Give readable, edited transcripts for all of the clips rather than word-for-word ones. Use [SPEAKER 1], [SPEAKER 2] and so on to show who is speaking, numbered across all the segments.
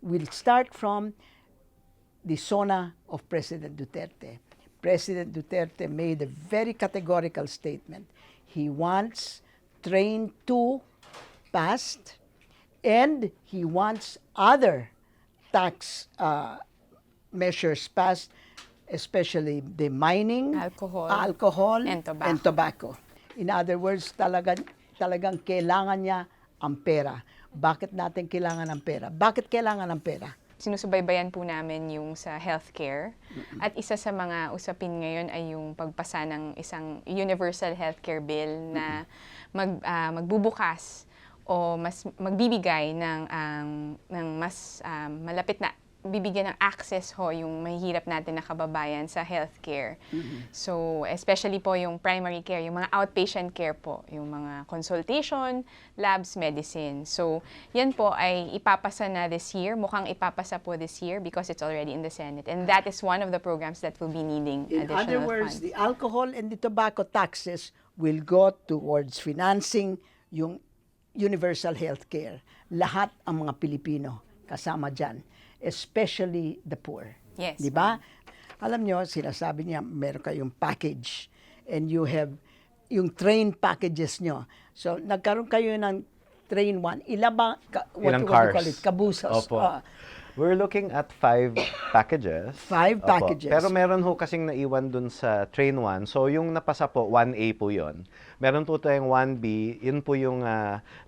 [SPEAKER 1] we'll start from the zona of President Duterte. President Duterte made a very categorical statement. He wants Train 2 passed, and he wants other tax measures passed, especially the mining, alcohol
[SPEAKER 2] and
[SPEAKER 1] tobacco. In other words, talagang kailangan niya ang pera. Bakit natin kailangan ng pera? Bakit kailangan ng pera?
[SPEAKER 2] Sinusubaybayan po namin yung sa healthcare. At isa sa mga usapin ngayon ay yung pagpasa ng isang universal healthcare bill na magbubukas o mas magbibigay ng mas malapit na bibigyan ng access ho yung mahihirap natin na kababayan sa healthcare. So, especially po yung primary care, yung mga outpatient care po, yung mga consultation, labs, medicine. So, yan po ay ipapasa na this year. Mukhang ipapasa po this year because it's already in the Senate. And that is one of the programs that will be needing additional funds.
[SPEAKER 1] In other words, the alcohol and the tobacco taxes will go towards financing yung universal health care. Lahat ang mga Pilipino kasama dyan, especially the poor.
[SPEAKER 2] Yes.
[SPEAKER 1] Di ba? Alam nyo, sinasabi niya, meron kayong package and you have yung train packages nyo. So, nagkaroon kayo ng train 1. Ilang
[SPEAKER 3] cars?
[SPEAKER 1] Call it? Kabusos.
[SPEAKER 3] Opo. We're looking at 5 packages.
[SPEAKER 1] 5 packages.
[SPEAKER 3] Pero meron ho kasing naiwan dun sa train 1. So, yung napasa po, 1A po yon. Meron po tayong 1B. Yun po yung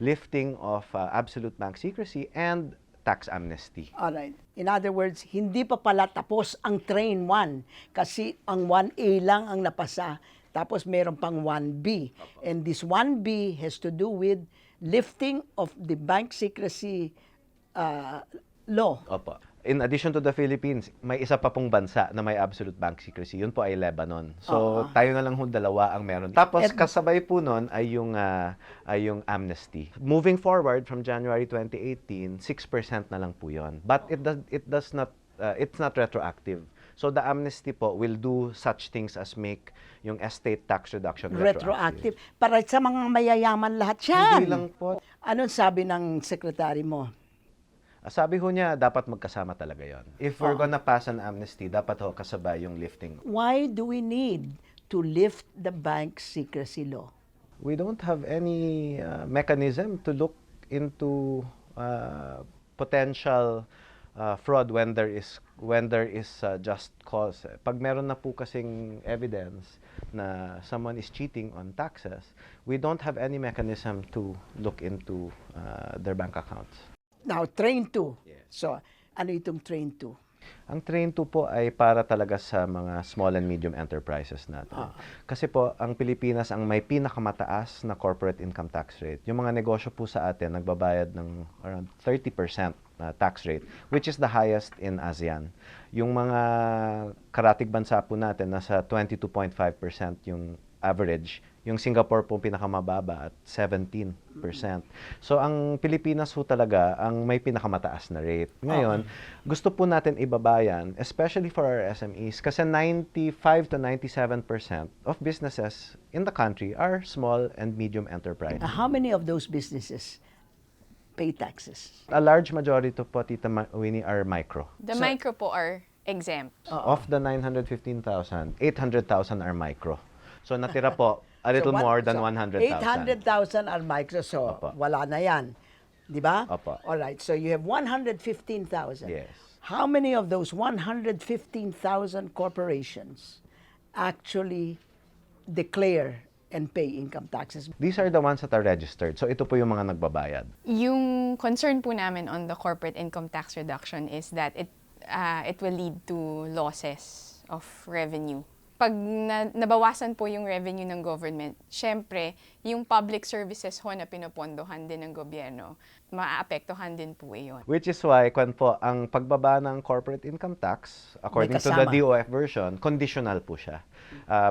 [SPEAKER 3] lifting of absolute bank secrecy and tax amnesty.
[SPEAKER 1] Alright. In other words, hindi pa pala tapos ang train 1 kasi ang 1A lang ang napasa. Tapos meron pang 1B. And this 1B has to do with lifting of the bank secrecy law.
[SPEAKER 3] Opo. In addition to the Philippines, may isa pa pong bansa na may absolute bank secrecy. Yun po ay Lebanon. So, tayo na lang ho dalawa ang meron. Tapos, kasabay po nun ay yung amnesty. Moving forward from January 2018, 6% na lang po yun. But it's not retroactive. So, the amnesty po will do such things as make yung estate tax reduction retroactive.
[SPEAKER 1] Para sa mga mayayaman lahat yan.
[SPEAKER 3] Hindi lang po.
[SPEAKER 1] Anong sabi ng sekretary mo?
[SPEAKER 3] Sabi ho niya, dapat magkasama talaga yon. If we're gonna pass an amnesty, dapat ho kasabay yung lifting.
[SPEAKER 1] Why do we need to lift the bank secrecy law?
[SPEAKER 3] We don't have any mechanism to look into potential fraud when there is just cause. Pag meron na po kasing evidence na someone is cheating on taxes, we don't have any mechanism to look into their bank accounts.
[SPEAKER 1] Now, Train 2.
[SPEAKER 3] Yes.
[SPEAKER 1] So, ano itong Train 2?
[SPEAKER 3] Ang Train 2 po ay para talaga sa mga small and medium enterprises natin. Kasi po, ang Pilipinas ang may pinakamataas na corporate income tax rate. Yung mga negosyo po sa atin, nagbabayad ng around 30% tax rate, which is the highest in ASEAN. Yung mga karatig bansa po natin, nasa 22.5% yung average. Yung Singapore po pinakamababa at 17%. So, ang Pilipinas po talaga ang may pinakamataas na rate. Ngayon, gusto po natin ibabayan, especially for our SMEs, kasi 95 to 97% of businesses in the country are small and medium enterprise.
[SPEAKER 1] How many of those businesses pay taxes?
[SPEAKER 3] A large majority po, Tita Winnie, are micro.
[SPEAKER 2] The micro po are exempt.
[SPEAKER 3] Of the 915,000, 800,000 are micro. So, natira po, a little more than 100,000.
[SPEAKER 1] 800,000 are micro, so wala na yan. Di ba?
[SPEAKER 3] Opo.
[SPEAKER 1] Alright, so you have 115,000.
[SPEAKER 3] Yes.
[SPEAKER 1] How many of those 115,000 corporations actually declare and pay income taxes?
[SPEAKER 3] These are the ones that are registered. So, ito po yung mga nagbabayad.
[SPEAKER 2] Yung concern po namin on the corporate income tax reduction is that it will lead to losses of revenue. Pag nabawasan po yung revenue ng government, syempre, yung public services ho na pinopondohan din ng gobyerno, maaapektuhan din po iyon.
[SPEAKER 3] Which is why, ang pagbaba ng corporate income tax, according to the DOF version, conditional po siya.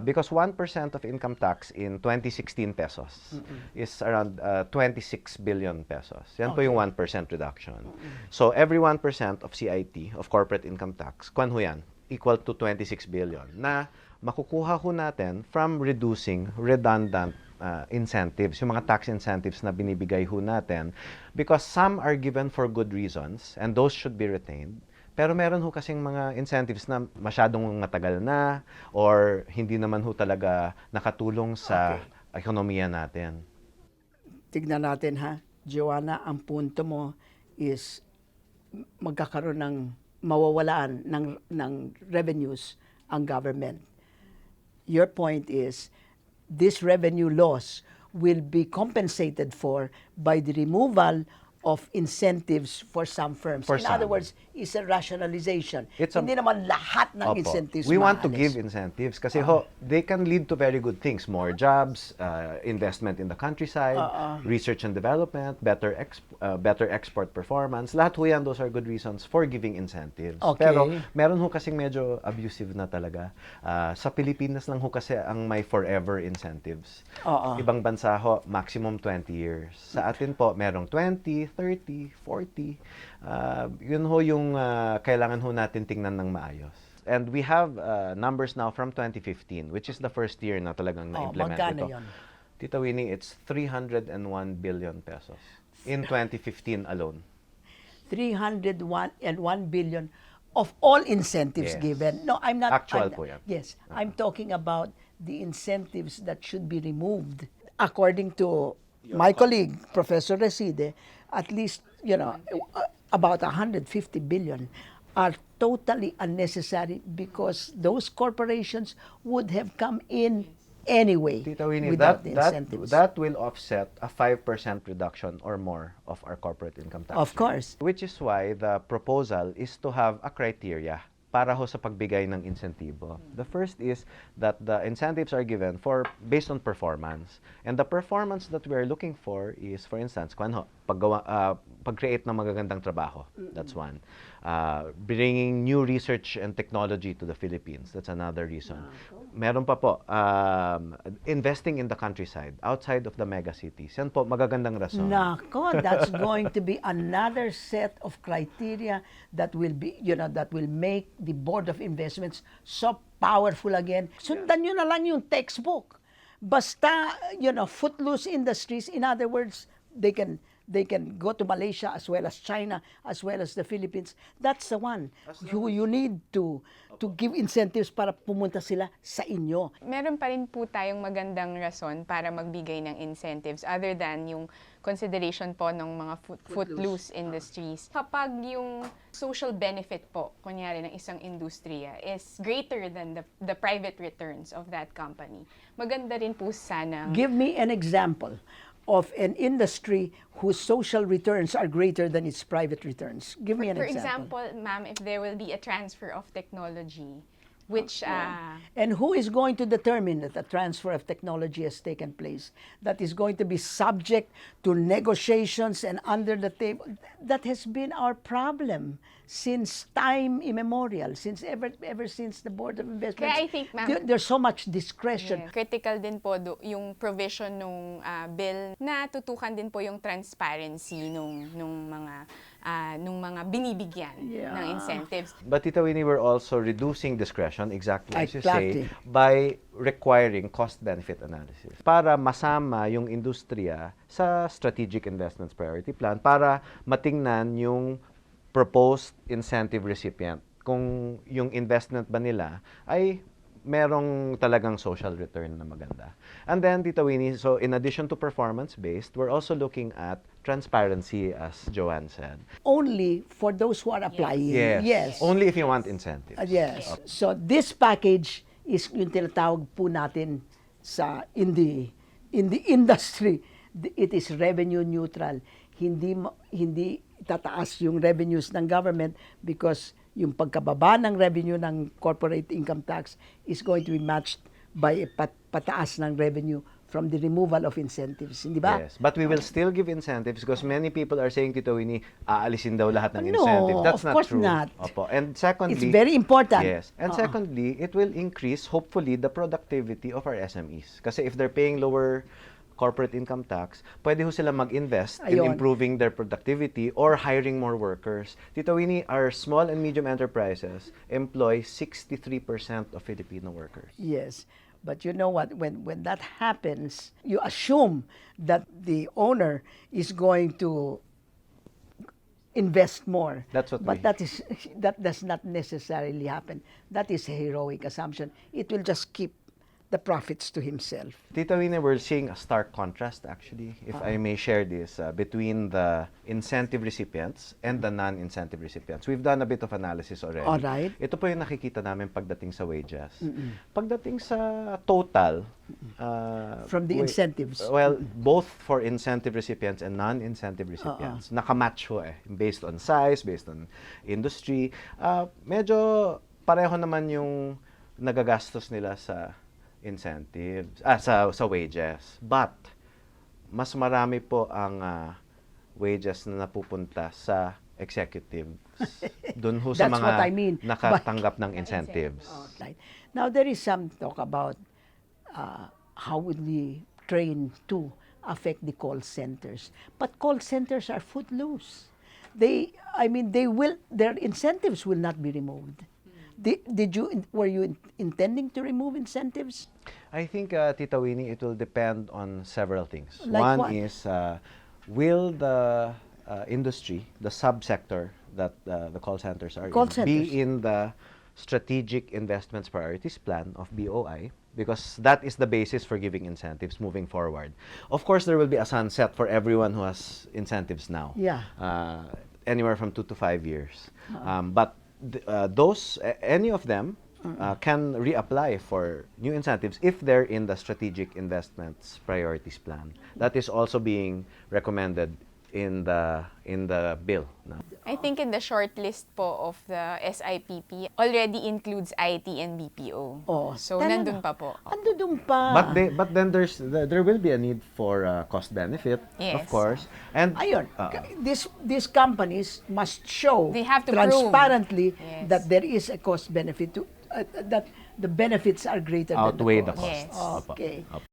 [SPEAKER 3] Because 1% of income tax in 2016 pesos is around 26 billion pesos. Yan po yung 1% reduction. So, every 1% of CIT, of corporate income tax, kwan ho yan, equal to 26 billion na makukuha ho natin from reducing redundant incentives, yung mga tax incentives na binibigay ho natin, because some are given for good reasons and those should be retained. Pero meron ho kasing mga incentives na masyadong matagal na or hindi naman ho talaga nakatulong sa ekonomiya natin.
[SPEAKER 1] Tignan natin ha, Joanna, ang punto mo is magkakaroon ng mawawalaan ng revenues ang government. Your point is this revenue loss will be compensated for by the removal of incentives for some firms.
[SPEAKER 3] For
[SPEAKER 1] In
[SPEAKER 3] some.
[SPEAKER 1] other words, is a rationalization.
[SPEAKER 3] It's a-
[SPEAKER 1] Hindi naman lahat ng
[SPEAKER 3] Opo.
[SPEAKER 1] incentives
[SPEAKER 3] We want to
[SPEAKER 1] maalis.
[SPEAKER 3] give incentives kasi they can lead to very good things. More jobs, investment in the countryside, research and development, better export performance. Lahat ho yan, those are good reasons for giving incentives.
[SPEAKER 1] Okay.
[SPEAKER 3] Pero meron ho kasing medyo abusive na talaga. Sa Pilipinas lang ho kasi ang may forever incentives. Ibang bansa ho, maximum 20 years. Sa atin po, merong 20, 30, 40. Yun ho yung kailangan ho natin tingnan ng maayos. And we have numbers now from 2015, which is the first year na talagang na-implement
[SPEAKER 1] magkano
[SPEAKER 3] ito.
[SPEAKER 1] yun?
[SPEAKER 3] Tita Winnie, it's 301 billion pesos in 2015 alone.
[SPEAKER 1] 301 billion of all incentives
[SPEAKER 3] Yes.
[SPEAKER 1] given. No, I'm not.
[SPEAKER 3] Actual
[SPEAKER 1] I'm,
[SPEAKER 3] po yan.
[SPEAKER 1] Yes, I'm talking about the incentives that should be removed. According to my colleague, Professor Reside, at least, about 150 billion are totally unnecessary because those corporations would have come in anyway
[SPEAKER 3] Tita Winnie,
[SPEAKER 1] without the incentives.
[SPEAKER 3] that will offset a 5% reduction or more of our corporate income tax
[SPEAKER 1] Of
[SPEAKER 3] rate.
[SPEAKER 1] course.
[SPEAKER 3] Which is why the proposal is to have a criteria para ho sa pagbigay ng insentibo. The first is that the incentives are given based on performance. And the performance that we are looking for is, for instance, pag-create ng magagandang trabaho. That's one. Bringing new research and technology to the Philippines. That's another reason. Meron pa po, investing in the countryside, outside of the mega cities. Yan po, magagandang rason.
[SPEAKER 1] Nako, that's going to be another set of criteria that will be, that will make the Board of Investments so powerful again. Sundan nyo na lang yung textbook. Basta, footloose industries, in other words, they can go to Malaysia as well as China as well as the Philippines. That's the one who you need to give incentives para pumunta sila sa inyo.
[SPEAKER 2] Meron pa rin po tayong magandang rason para magbigay ng incentives other than yung consideration po ng mga footloose industries. Kapag yung social benefit po, kunyari ng isang industriya, is greater than the private returns of that company, maganda rin po sana.
[SPEAKER 1] Give me an example of an industry whose social returns are greater than its private returns. Give me an
[SPEAKER 2] For
[SPEAKER 1] example.
[SPEAKER 2] example, ma'am, if there will be a transfer of technology, which
[SPEAKER 1] And who is going to determine that a transfer of technology has taken place? That is going to be subject to negotiations and under the table. That has been our problem since time immemorial, since ever since the Board of Investments.
[SPEAKER 2] Kaya I think, ma'am,
[SPEAKER 1] there's so much discretion.
[SPEAKER 2] critical din po yung provision nung bill na tutukan din po yung transparency nung mga binibigyan ng incentives.
[SPEAKER 3] But Tita Winnie, we're also reducing discretion, exactly as you
[SPEAKER 1] Exactly.
[SPEAKER 3] say, by requiring cost-benefit analysis. Para masama yung industriya sa Strategic Investments Priority Plan para matingnan yung proposed incentive recipient. Kung yung investment ba nila ay merong talagang social return na maganda. And then, Tita Winnie, so in addition to performance-based, we're also looking at transparency, as Joanne said.
[SPEAKER 1] Only for those who are applying. Yes.
[SPEAKER 3] Only if you want incentives.
[SPEAKER 1] Yes. So this package is yung tinatawag po natin in the industry. It is revenue neutral. Hindi tataas yung revenues ng government because yung pagkababa ng revenue ng corporate income tax is going to be matched by pataas ng revenue from the removal of incentives, hindi ba?
[SPEAKER 3] Yes, but we will still give incentives because many people are saying, Tito Winnie, aalisin daw lahat ng
[SPEAKER 1] No,
[SPEAKER 3] incentive. That's
[SPEAKER 1] of
[SPEAKER 3] not
[SPEAKER 1] course
[SPEAKER 3] true.
[SPEAKER 1] not.
[SPEAKER 3] Opo. And secondly,
[SPEAKER 1] It's very important.
[SPEAKER 3] Yes. And secondly, it will increase, hopefully, the productivity of our SMEs. Kasi if they're paying lower corporate income tax, pwede ho sila mag-invest in
[SPEAKER 1] Ayun.
[SPEAKER 3] improving their productivity or hiring more workers. Tito Winnie, our small and medium enterprises employ 63% of Filipino workers.
[SPEAKER 1] Yes. But you know what? When that happens, you assume that the owner is going to invest more.
[SPEAKER 3] That's what
[SPEAKER 1] but
[SPEAKER 3] we-
[SPEAKER 1] that does not necessarily happen. That is a heroic assumption. It will just keep the profits to himself.
[SPEAKER 3] Tita Winnie, we're seeing a stark contrast actually, if I may share this, between the incentive recipients and the non-incentive recipients. We've done a bit of analysis already.
[SPEAKER 1] Alright.
[SPEAKER 3] Ito po yung nakikita namin pagdating sa wages. Pagdating sa total,
[SPEAKER 1] From the incentives.
[SPEAKER 3] Well, both for incentive recipients and non-incentive recipients, nakamatch ho based on size, based on industry. Medyo pareho naman yung nagagastos nila sa incentives, sa wages. But, mas marami po ang wages na napupunta sa executives. Doon ho sa
[SPEAKER 1] That's
[SPEAKER 3] mga
[SPEAKER 1] what I mean.
[SPEAKER 3] nakatanggap ng incentives.
[SPEAKER 1] Right. Now, there is some talk about how will the train 2 affect the call centers. But call centers are footloose. Their incentives will not be removed. Were you intending to remove incentives?
[SPEAKER 3] I think, Tita Winnie, it will depend on several things.
[SPEAKER 1] Like
[SPEAKER 3] One
[SPEAKER 1] what?
[SPEAKER 3] is, will the industry, the subsector that the call centers are
[SPEAKER 1] Call
[SPEAKER 3] in,
[SPEAKER 1] centers.
[SPEAKER 3] be in the Strategic Investments Priorities Plan of BOI, because that is the basis for giving incentives moving forward. Of course, there will be a sunset for everyone who has incentives now.
[SPEAKER 1] Yeah.
[SPEAKER 3] Anywhere from 2 to 5 years. But any of them can reapply for new incentives if they're in the Strategic Investments Priorities Plan. That is also being recommended in the bill.
[SPEAKER 2] I think in the short list po of the SIPP already includes IT and BPO.
[SPEAKER 1] Oh,
[SPEAKER 2] So,
[SPEAKER 1] talaga?
[SPEAKER 2] nandun pa po.
[SPEAKER 1] Andun pa.
[SPEAKER 3] But then there will be a need for cost benefit, of
[SPEAKER 2] Yes.
[SPEAKER 3] course. And
[SPEAKER 1] Ayun, these companies must show
[SPEAKER 2] They have to prove.
[SPEAKER 1] transparently
[SPEAKER 2] Yes.
[SPEAKER 1] that there is a cost benefit to that the benefits are greater
[SPEAKER 3] outweigh
[SPEAKER 1] than
[SPEAKER 3] the
[SPEAKER 1] the cost.
[SPEAKER 3] costs.
[SPEAKER 2] Yes.
[SPEAKER 1] Okay.
[SPEAKER 3] Opo.